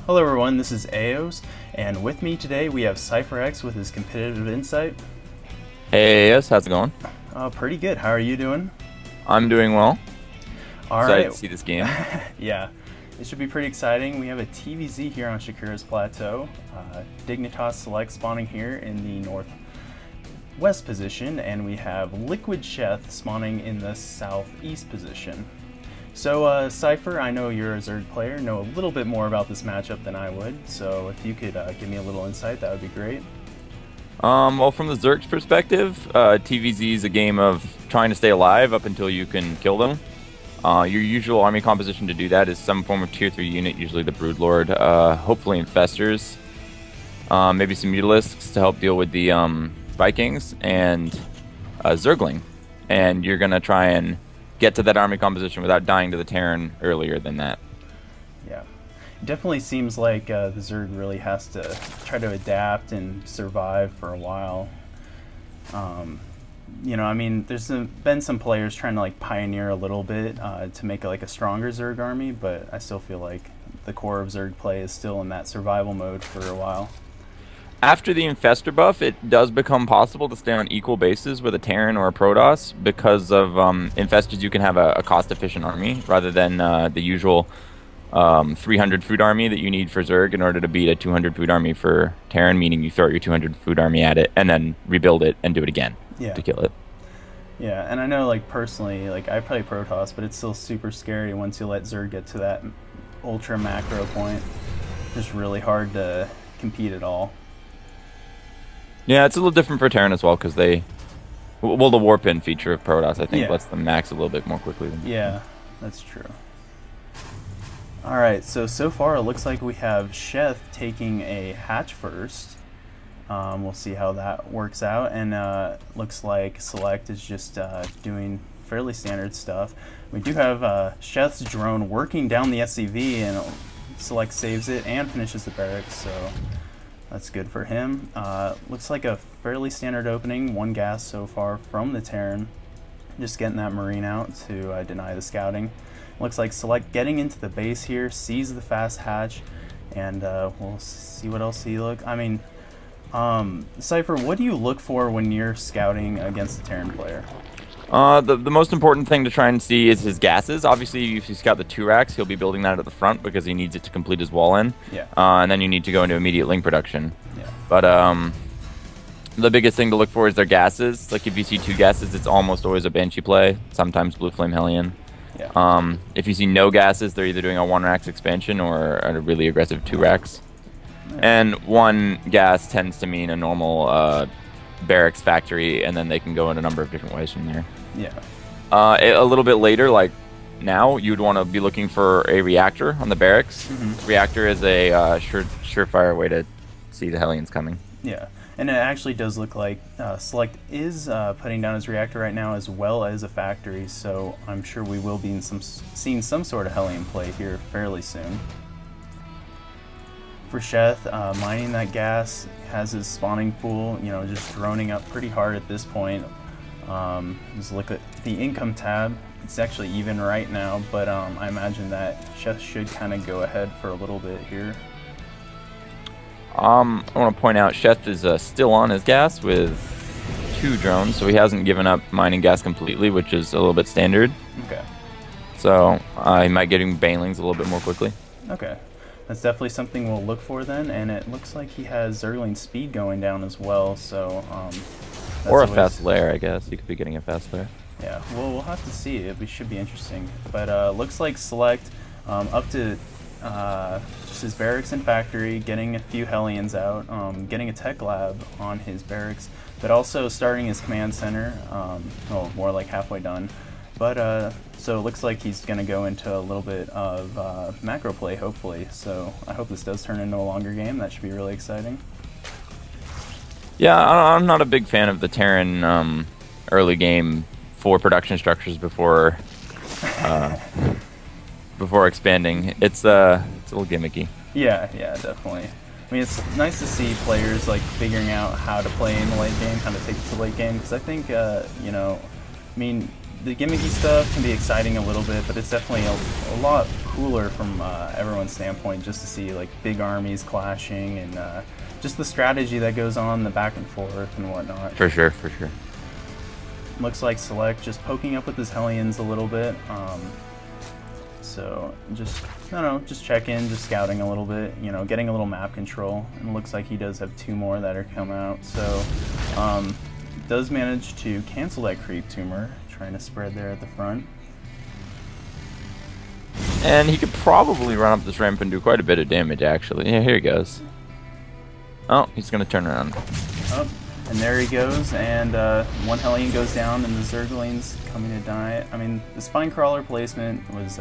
Hello everyone, this is Aeos, and with me today we have CypherX with his competitive insight. Hey, yes, how's it going? Pretty good. How are you doing? I'm doing well. All Excited right. to see this game. Yeah, it should be pretty exciting. We have a TVZ here on Shakuras Plateau. Dignitas Select spawning here in the northwest position, and we have LiquidSheth spawning in the southeast position. So, Cypher, I know you're a Zerg player, know a little bit more about this matchup than I would, so if you could give me a little insight, that would be great. Well, from the Zerg's perspective, TVZ is a game of trying to stay alive up until you can kill them. Your usual army composition to do that is some form of tier 3 unit, usually the Broodlord, hopefully Infestors, maybe some Mutalisks to help deal with the Vikings, and Zergling. And you're going to try and get to that army composition without dying to the Terran earlier than that. Yeah, it definitely seems like the Zerg really has to try to adapt and survive for a while. You know, I mean, there's been some players trying to like pioneer a little bit to make like a stronger Zerg army, but I still feel like the core of Zerg play is still in that survival mode for a while. After the Infestor buff, it does become possible to stay on equal bases with a Terran or a Protoss. Because of Infestors, you can have a cost-efficient army rather than the usual 300 food army that you need for Zerg in order to beat a 200 food army for Terran, meaning you throw your 200 food army at it and then rebuild it and do it again to kill it. Yeah, and I know like personally, like I play Protoss, but it's still super scary once you let Zerg get to that ultra macro point. It's really hard to compete at all. Yeah, it's a little different for Terran as well, because they... Well, the Warpin feature of Protoss, I think, lets them max a little bit more quickly. Yeah, that's true. Alright, so far it looks like we have Sheth taking a hatch first. We'll see how that works out, and looks like Select is just doing fairly standard stuff. We do have Sheth's drone working down the SCV, and Select saves it and finishes the barracks, so... that's good for him. Looks like a fairly standard opening, one gas so far from the Terran. Just getting that Marine out to deny the scouting. Looks like Select getting into the base here, sees the fast hatch, and we'll see what else he looks. I mean, Cypher, what do you look for when you're scouting against a Terran player? The most important thing to try and see is his gases. Obviously, if you scout the 2 racks, he'll be building that at the front because he needs it to complete his wall in. Yeah. And then you need to go into immediate link production. Yeah. But the biggest thing to look for is their gases. Like if you see 2 gases, it's almost always a Banshee play. Sometimes Blue Flame Hellion. Yeah. If you see no gases, they're either doing a 1 racks expansion or a really aggressive 2 racks. Yeah. And 1 gas tends to mean a normal barracks factory, and then they can go in a number of different ways from there. Yeah. A little bit later, like now, you'd want to be looking for a reactor on the barracks. Mm-hmm. Reactor is a surefire way to see the Hellions coming. Yeah, and it actually does look like Select is putting down his reactor right now as well as a factory, so I'm sure we will be seeing some sort of Hellion play here fairly soon. For Sheth, mining that gas, has his spawning pool, you know, just droning up pretty hard at this point. Just look at the income tab. It's actually even right now, but I imagine that Sheth should kind of go ahead for a little bit here. I want to point out Sheth is still on his gas with 2 drones, so he hasn't given up mining gas completely, which is a little bit standard. Okay. So he might get him Banelings a little bit more quickly. Okay. That's definitely something we'll look for then, and it looks like he has Zergling speed going down as well, so... or a fast lair, I guess. He could be getting a fast lair. Yeah, well, we'll have to see. It should be interesting. But looks like Select up to just his barracks and factory, getting a few Hellions out, getting a tech lab on his barracks, but also starting his command center. Well, more like halfway done. But so it looks like he's going to go into a little bit of macro play, hopefully. So I hope this does turn into a longer game. That should be really exciting. Yeah, I'm not a big fan of the Terran early game 4 production structures before before expanding. It's a little gimmicky. Yeah, definitely. I mean, it's nice to see players like figuring out how to play in the late game, how to take it to the late game, because I think, you know, I mean, the gimmicky stuff can be exciting a little bit, but it's definitely a lot cooler from everyone's standpoint, just to see like big armies clashing and just the strategy that goes on, the back and forth and whatnot. For sure, for sure. Looks like Select just poking up with his Hellions a little bit. So just, I don't know, just check in, just scouting a little bit, you know, getting a little map control. And it looks like he does have 2 more that are come out. So does manage to cancel that creep tumor, trying to spread there at the front. And he could probably run up this ramp and do quite a bit of damage, actually. Yeah, here he goes. Oh, he's going to turn around. Oh, and there he goes, and 1 Hellion goes down, and the Zergling's coming to die. I mean, the Spinecrawler placement was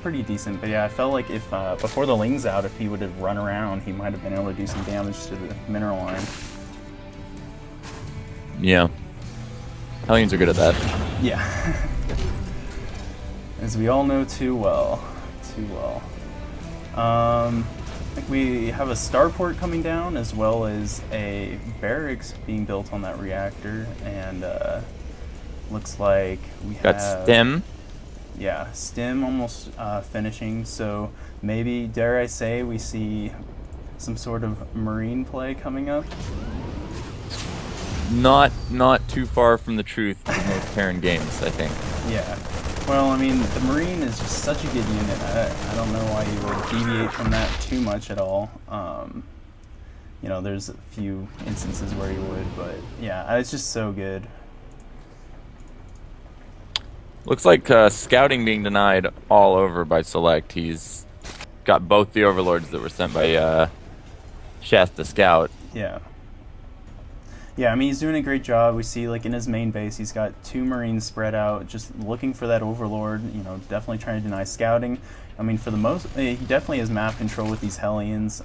pretty decent, but yeah, I felt like if before the Ling's out, if he would have run around, he might have been able to do some damage to the mineral line. Yeah. Hellions are good at that. Yeah. As we all know too well. Too well. I think we have a starport coming down, as well as a barracks being built on that reactor, and looks like we Got have... Stim. Yeah, Stim almost finishing, so maybe, dare I say, we see some sort of Marine play coming up. Not too far from the truth in most Terran games, I think. Yeah. Well, I mean, the Marine is just such a good unit. I don't know why you would deviate from that too much at all. You know, there's a few instances where you would, but yeah, it's just so good. Looks like scouting being denied all over by Select. He's got both the overlords that were sent by Sheth to scout. Yeah. Yeah, I mean, he's doing a great job. We see, like, in his main base, he's got 2 Marines spread out, just looking for that Overlord, you know, definitely trying to deny scouting. I mean, for the most, he definitely has map control with these Hellions,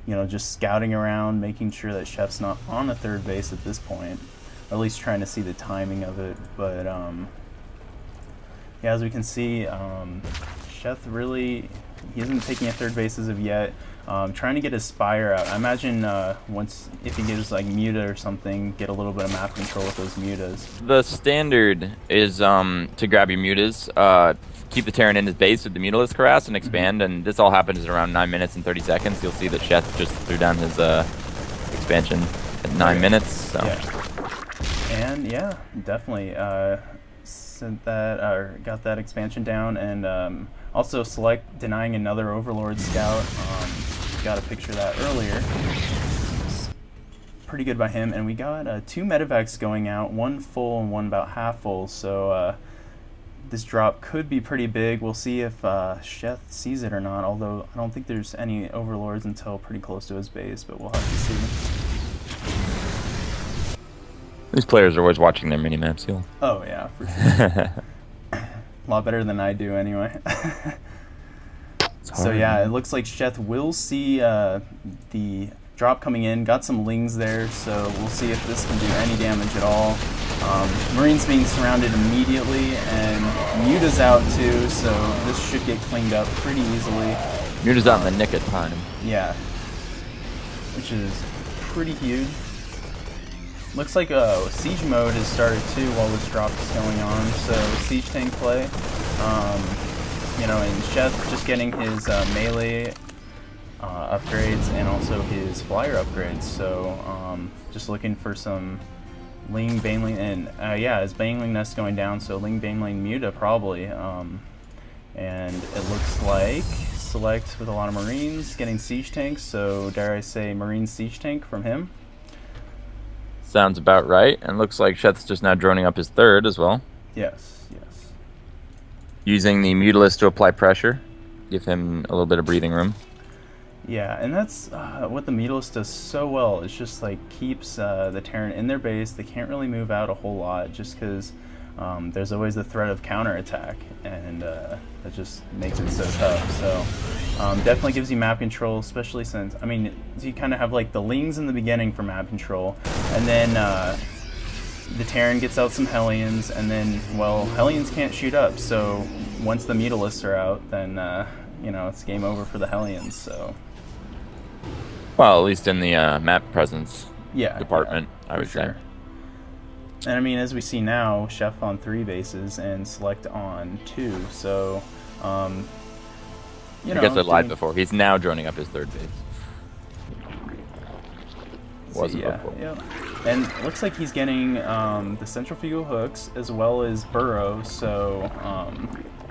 you know, just scouting around, making sure that Chef's not on a 3rd base at this point, or at least trying to see the timing of it. But, yeah, as we can see, Sheth really, he isn't taking a 3rd base as of yet. Trying to get his Spire out. I imagine if he gives like Muta or something, get a little bit of map control with those Mutas. The standard is to grab your Mutas, keep the Terran in his base with the Mutalist Harass and expand, and this all happens around 9 minutes and 30 seconds. You'll see that Sheth just threw down his expansion at 9 minutes. So. Yeah. And yeah, definitely sent that or got that expansion down, and also Select denying another Overlord scout. Got a picture of that earlier. It's pretty good by him, and we got 2 medevacs going out, 1 full and 1 about half full, so this drop could be pretty big. We'll see if Sheth sees it or not, although I don't think there's any Overlords until pretty close to his base, but we'll have to see. These players are always watching their mini-maps, Heal. Oh yeah, for sure. A lot better than I do anyway. So yeah, it looks like Sheth will see the drop coming in. Got some Lings there, so we'll see if this can do any damage at all. Marines being surrounded immediately, and Muta's out too, so this should get cleaned up pretty easily. Muta's out in the nick of time. Yeah, which is pretty huge. Looks like siege mode has started too while this drop is going on, so siege tank play. You know, and Sheth just getting his melee upgrades and also his flyer upgrades, so just looking for some Ling, Baneling, and yeah, his Baneling nest going down, so Ling, Baneling, Muta probably, and it looks like Select with a lot of Marines getting siege tanks, so dare I say Marine siege tank from him. Sounds about right, and looks like Sheth's just now droning up his 3rd as well. Yes. Using the Mutalist to apply pressure, give him a little bit of breathing room. Yeah, and that's what the Mutalist does so well. It's just like keeps the Terran in their base. They can't really move out a whole lot just because there's always the threat of counterattack, and that just makes it so tough. So definitely gives you map control, especially since, I mean, you kind of have like the Lings in the beginning for map control, and then the Terran gets out some Hellions, and then, well, Hellions can't shoot up, so once the Mutalists are out, then, you know, it's game over for the Hellions, so. Well, at least in the map presence department, yeah, I would say. And I mean, as we see now, Chef on 3 bases and Select on 2, so You I know, guess I lied doing- before. He's now droning up his third base. Wasn't yeah, before. yeah. And it looks like he's getting the centrifugal hooks as well as burrow, so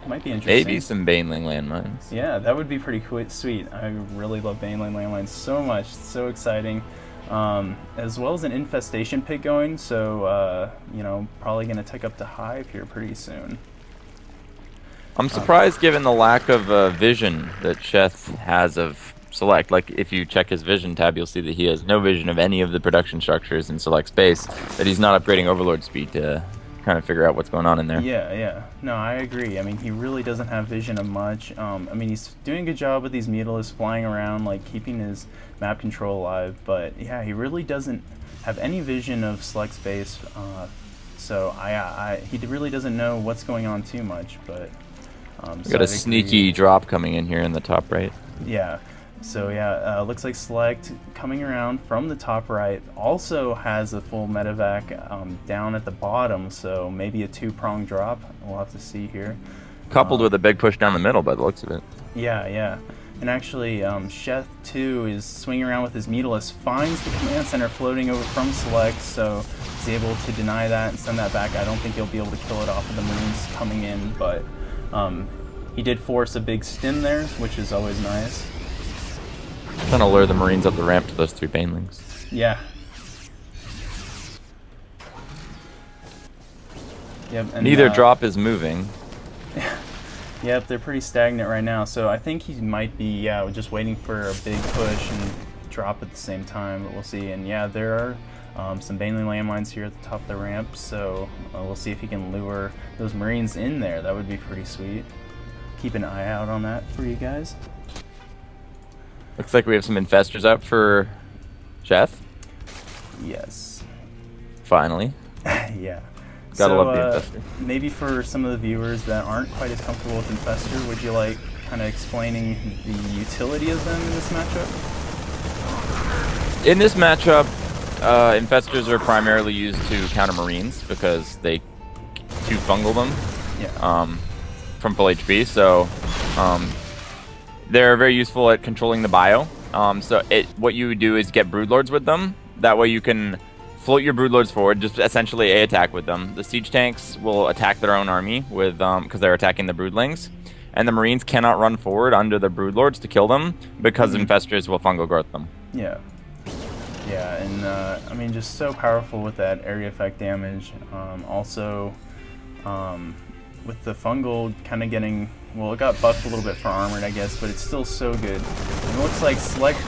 might be interesting. Maybe some Baneling landmines. Yeah, that would be pretty sweet. I really love Baneling landmines so much. It's so exciting. As well as an infestation pit going, so you know, probably going to take up the hive here pretty soon. I'm surprised given the lack of vision that Sheth has of Select. Like, if you check his vision tab, you'll see that he has no vision of any of the production structures in Select space, that he's not upgrading Overlord speed to kind of figure out what's going on in there. Yeah, yeah. No, I agree. I mean, he really doesn't have vision of much. I mean, he's doing a good job with these Mutalisks flying around, like, keeping his map control alive, but yeah, he really doesn't have any vision of Select space, so he really doesn't know what's going on too much, but... We so got a I'd agree. sneaky drop coming in here in the top right. Yeah. So yeah, looks like Select coming around from the top right also has a full medevac down at the bottom, so maybe a two-prong drop. We'll have to see here. Coupled with a big push down the middle by the looks of it. Yeah, yeah. And actually, Sheth too is swinging around with his Mutalisk, finds the command center floating over from Select, so he's able to deny that and send that back. I don't think he'll be able to kill it off of the Marines coming in, but he did force a big stim there, which is always nice. Trying to lure the Marines up the ramp to those 3 Banelings. Yeah. Yep. And, Neither drop is moving. Yep, they're pretty stagnant right now, so I think he might be, just waiting for a big push and drop at the same time, but we'll see. And yeah, there are some Baneling landmines here at the top of the ramp, so we'll see if he can lure those Marines in there. That would be pretty sweet. Keep an eye out on that for you guys. Looks like we have some infestors out for Sheth. Yes. Finally. Yeah. Gotta So, love the infestor. maybe for some of the viewers that aren't quite as comfortable with Infestor, would you like kind of explaining the utility of them in this matchup? In this matchup, infestors are primarily used to counter Marines because they fungal them Yeah. from full HP. So they're very useful at controlling the bio. So what you would do is get Broodlords with them. That way you can float your Broodlords forward, just essentially attack with them. The siege tanks will attack their own army with because they're attacking the Broodlings, and the Marines cannot run forward under the Broodlords to kill them because infestors will fungal growth them. Yeah. Yeah, and I mean, just so powerful with that area effect damage. Also, with the fungal kind of getting, well, it got buffed a little bit for armored, I guess, but it's still so good. And it looks like Select